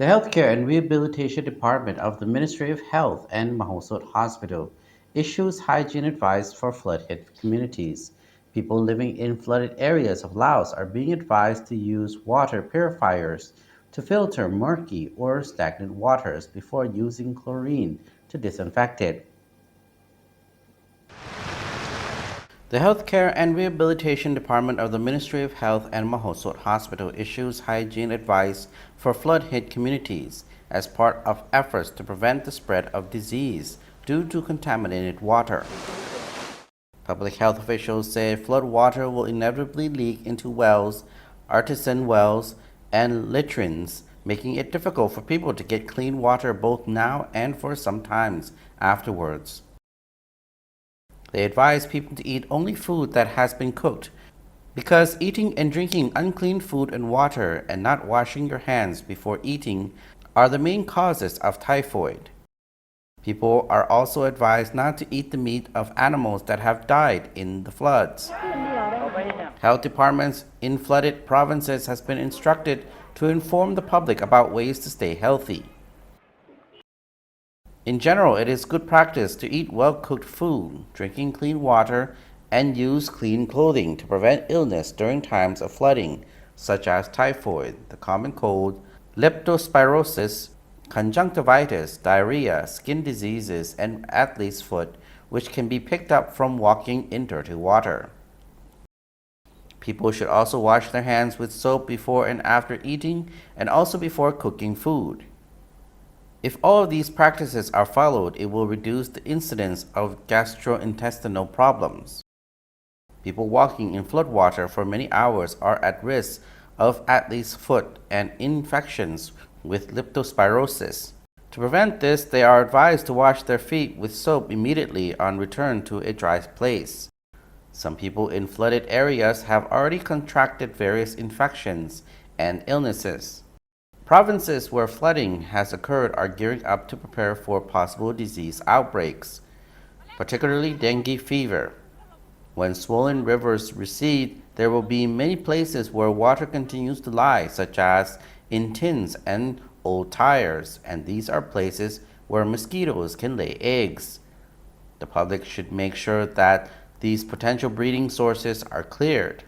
The Healthcare and Rehabilitation Department of the Ministry of Health and Mahosot Hospital issues hygiene advice for flood-hit communities. People living in flooded areas of Laos are being advised to use water purifiers to filter murky or stagnant waters before using chlorine to disinfect it. The Healthcare and Rehabilitation Department of the Ministry of Health and Mahosot Hospital issues hygiene advice for flood-hit communities as part of efforts to prevent the spread of disease due to contaminated water. Public health officials say flood water will inevitably leak into wells, artisan wells, and latrines, making it difficult for people to get clean water both now and for some times afterwards. They advise people to eat only food that has been cooked, because eating and drinking unclean food and water and not washing your hands before eating are the main causes of typhoid. People are also advised not to eat the meat of animals that have died in the floods. Health departments in flooded provinces has been instructed to inform the public about ways to stay healthy. In general, it is good practice to eat well-cooked food, drinking clean water, and use clean clothing to prevent illness during times of flooding, such as typhoid, the common cold, leptospirosis, conjunctivitis, diarrhea, skin diseases, and athlete's foot, which can be picked up from walking in dirty water. People should also wash their hands with soap before and after eating, and also before cooking food. If all of these practices are followed, it will reduce the incidence of gastrointestinal problems. People walking in floodwater for many hours are at risk of athlete's foot and infections with leptospirosis. To prevent this, they are advised to wash their feet with soap immediately on return to a dry place. Some people in flooded areas have already contracted various infections and illnesses. Provinces where flooding has occurred are gearing up to prepare for possible disease outbreaks, particularly dengue fever. When swollen rivers recede, there will be many places where water continues to lie, such as in tins and old tires, and these are places where mosquitoes can lay eggs. The public should make sure that these potential breeding sources are cleared.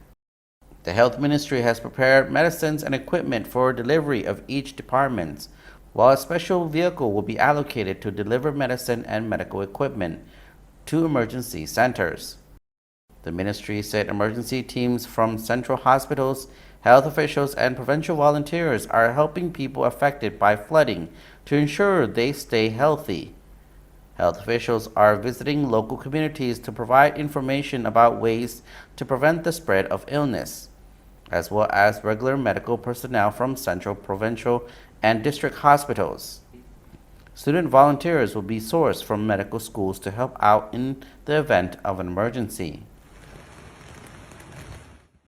The Health Ministry has prepared medicines and equipment for delivery of each department, while a special vehicle will be allocated to deliver medicine and medical equipment to emergency centers. The ministry said emergency teams from central hospitals, health officials, and provincial volunteers are helping people affected by flooding to ensure they stay healthy. Health officials are visiting local communities to provide information about ways to prevent the spread of illness, as well as regular medical personnel from central, provincial, and district hospitals. Student volunteers will be sourced from medical schools to help out in the event of an emergency.